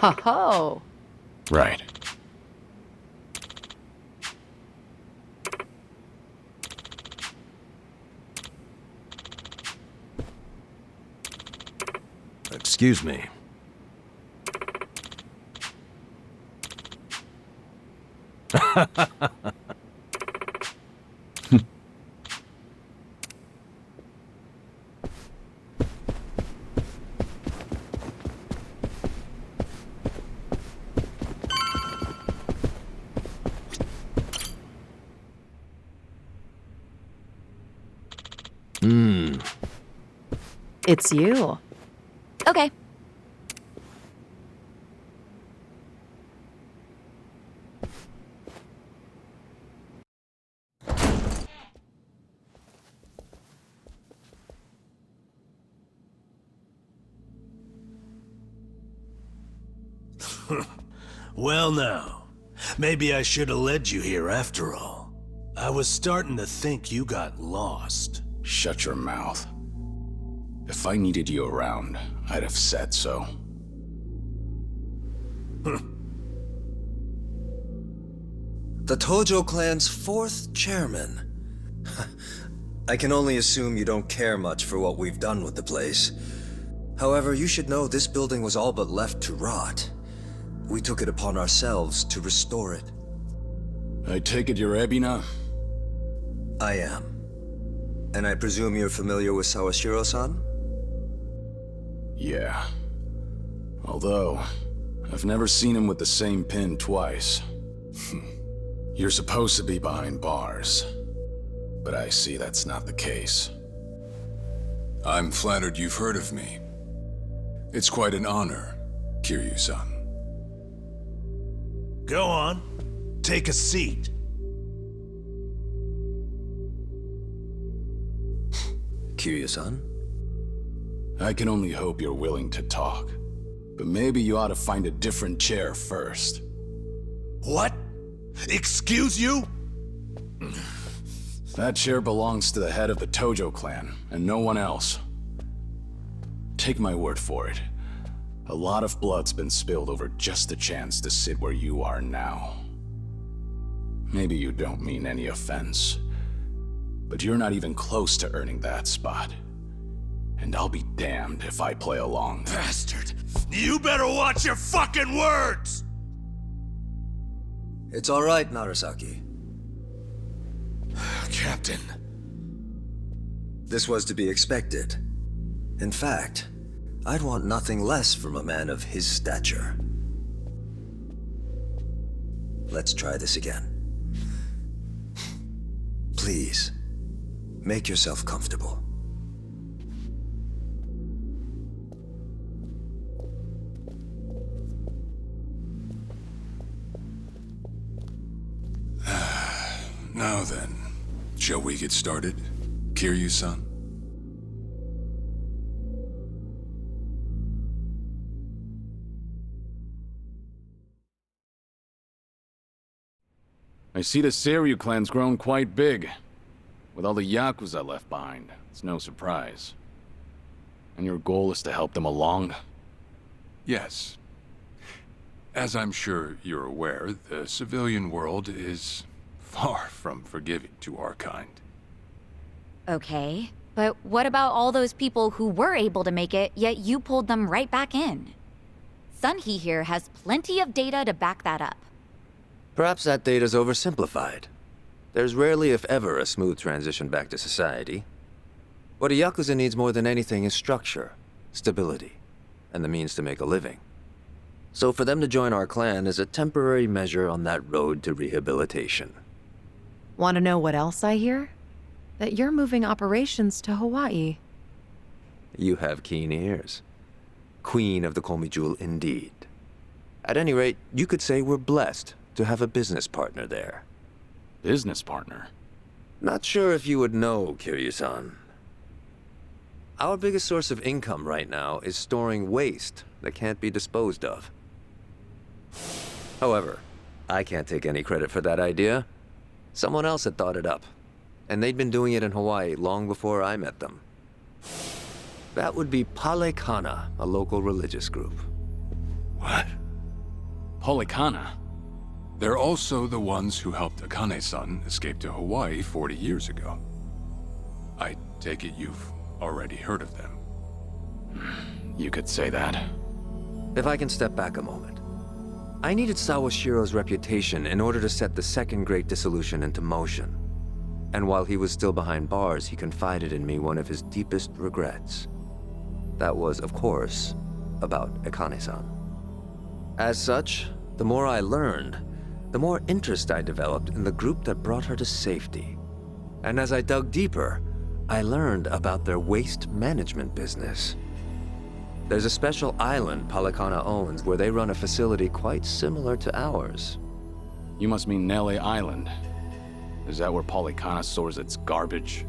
Ho ho! Right. Excuse me. It's you. Okay. Well now, maybe I should have led you here after all. I was starting to think you got lost. Shut your mouth. If I needed you around, I'd have said so. The Tojo clan's 4th chairman. I can only assume you don't care much for what we've done with the place. However, you should know this building was all but left to rot. We took it upon ourselves to restore it. I take it you're Ebina? I am. And I presume you're familiar with Sawashiro-san? Yeah. Although, I've never seen him with the same pin twice. You're supposed to be behind bars. But I see that's not the case. I'm flattered you've heard of me. It's quite an honor, Kiryu-san. Go on. Take a seat. Kiryu-san? I can only hope you're willing to talk. But maybe you ought to find a different chair first. What? Excuse you? That chair belongs to the head of the Tojo clan, and no one else. Take my word for it. A lot of blood's been spilled over just the chance to sit where you are now. Maybe you don't mean any offense, but you're not even close to earning that spot. And I'll be damned if I play along. Bastard! You better watch your fucking words! It's all right, Narasaki. Captain. This was to be expected. In fact, I'd want nothing less from a man of his stature. Let's try this again. Please, make yourself comfortable. Now then, shall we get started, Kiryu-san? I see the Seiryu clan's grown quite big. With all the Yakuza left behind, it's no surprise. And your goal is to help them along? Yes. As I'm sure you're aware, the civilian world is far from forgiving to our kind. Okay. But what about all those people who were able to make it, yet you pulled them right back in? Sunhee here has plenty of data to back that up. Perhaps that data's oversimplified. There's rarely, if ever, a smooth transition back to society. What a Yakuza needs more than anything is structure, stability, and the means to make a living. So for them to join our clan is a temporary measure on that road to rehabilitation. Want to know what else I hear? That you're moving operations to Hawaii. You have keen ears. Queen of the Komi Jewel indeed. At any rate, you could say we're blessed to have a business partner there. Business partner? Not sure if you would know, Kiryu-san. Our biggest source of income right now is storing waste that can't be disposed of. However, I can't take any credit for that idea. Someone else had thought it up, and they'd been doing it in Hawaii long before I met them. That would be Pale Kana, a local religious group. What? Polikana? They're also the ones who helped Akane-san escape to Hawaii 40 years ago. I take it you've already heard of them. You could say that. If I can step back a moment. I needed Sawashiro's reputation in order to set the second Great Dissolution into motion. And while he was still behind bars, he confided in me one of his deepest regrets. That was, of course, about Akane-san. As such, the more I learned, the more interest I developed in the group that brought her to safety. And as I dug deeper, I learned about their waste management business. There's a special island Polikana owns where they run a facility quite similar to ours. You must mean Nele Island. Is that where Polikana stores its garbage?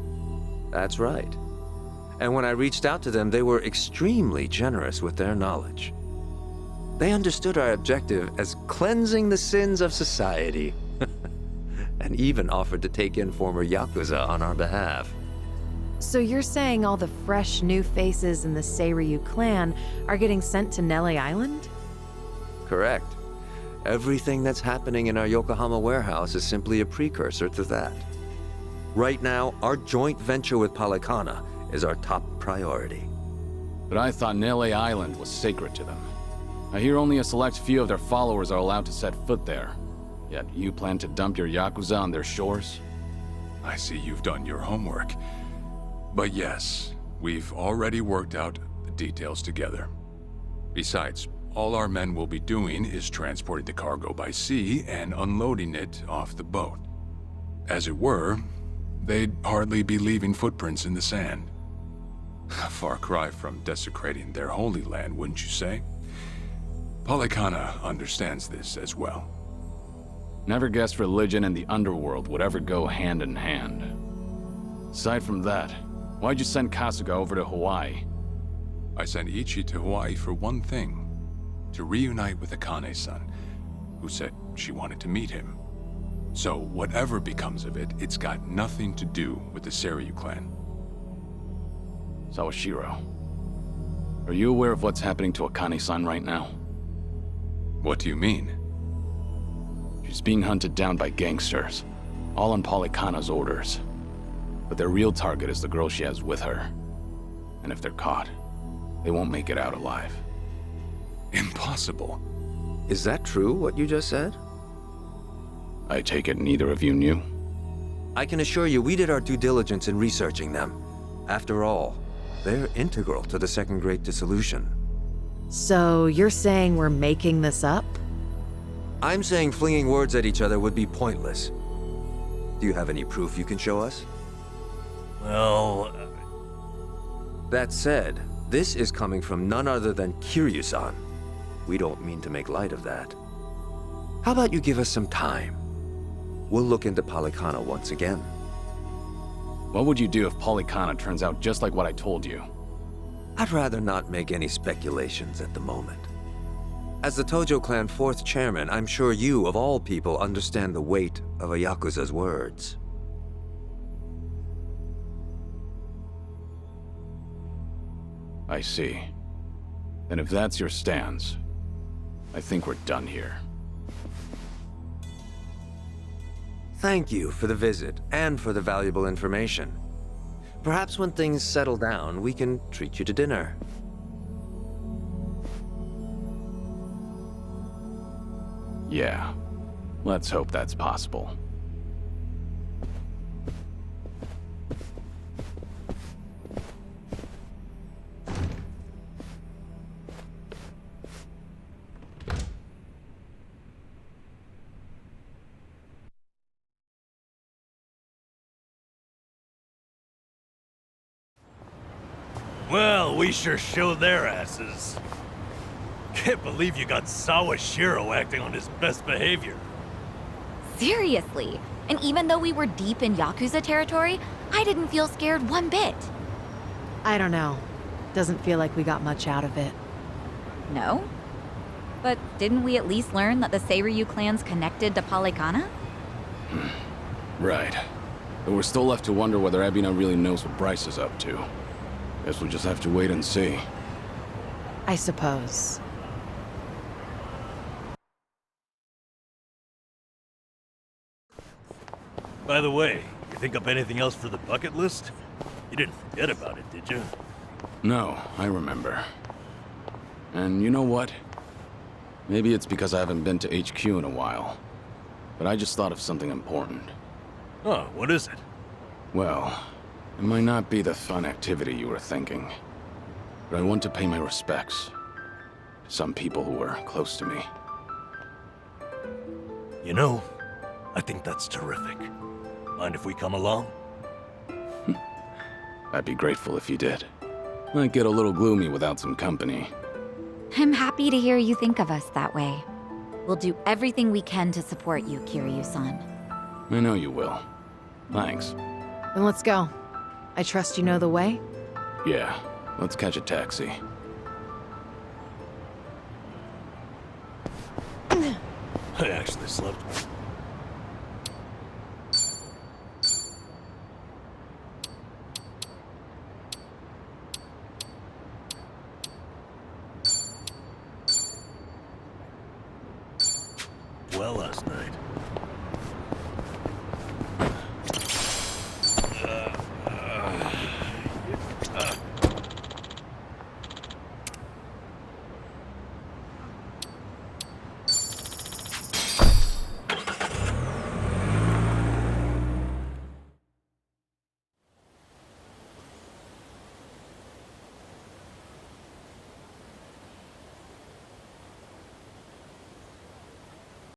That's right. And when I reached out to them, they were extremely generous with their knowledge. They understood our objective as cleansing the sins of society, and even offered to take in former Yakuza on our behalf. So you're saying all the fresh new faces in the Seiryu clan are getting sent to Nele Island? Correct. Everything that's happening in our Yokohama warehouse is simply a precursor to that. Right now, our joint venture with Polikana is our top priority. But I thought Nele Island was sacred to them. I hear only a select few of their followers are allowed to set foot there. Yet you plan to dump your Yakuza on their shores? I see you've done your homework. But yes, we've already worked out the details together. Besides, all our men will be doing is transporting the cargo by sea and unloading it off the boat. As it were, they'd hardly be leaving footprints in the sand. A far cry from desecrating their holy land, wouldn't you say? Polikana understands this as well. Never guessed religion and the underworld would ever go hand in hand. Aside from that, why'd you send Kasuga over to Hawaii? I sent Ichi to Hawaii for one thing. To reunite with Akane-san, who said she wanted to meet him. So whatever becomes of it, it's got nothing to do with the Seiryu clan. Sawashiro, are you aware of what's happening to Akane-san right now? What do you mean? She's being hunted down by gangsters, all on Polikana's orders. But their real target is the girl she has with her. And if they're caught, they won't make it out alive. Impossible. Is that true, what you just said? I take it neither of you knew? I can assure you we did our due diligence in researching them. After all, they're integral to the Second Great Dissolution. So you're saying we're making this up? I'm saying flinging words at each other would be pointless. Do you have any proof you can show us? Well, That said, this is coming from none other than Kiryu-san. We don't mean to make light of that. How about you give us some time? We'll look into Polikana once again. What would you do if Polikana turns out just like what I told you? I'd rather not make any speculations at the moment. As the Tojo clan 4th chairman, I'm sure you, of all people, understand the weight of a Yakuza's words. I see. And if that's your stance, I think we're done here. Thank you for the visit and for the valuable information. Perhaps when things settle down, we can treat you to dinner. Yeah. Let's hope that's possible. well, we sure showed their asses. Can't believe you got Sawashiro acting on his best behavior. Seriously. And even though we were deep in Yakuza territory, I didn't feel scared one bit. I don't know. Doesn't feel like we got much out of it. No? But didn't we at least learn that the Seiryu clan's connected to Polikana? Right. But we're still left to wonder whether Ebina really knows what Bryce is up to. Guess we'll just have to wait and see. I suppose. By the way, you think up anything else for the bucket list? You didn't forget about it, did you? No, I remember. And you know what? Maybe it's because I haven't been to HQ in a while. But I just thought of something important. Oh, what is it? Well, it might not be the fun activity you were thinking. But I want to pay my respects to some people who were close to me. You know, I think that's terrific. Mind if we come along? I'd be grateful if you did. Might get a little gloomy without some company. I'm happy to hear you think of us that way. We'll do everything we can to support you, Kiryu-san. I know you will. Thanks. Then let's go. I trust you know the way? Yeah, let's catch a taxi. I actually slept.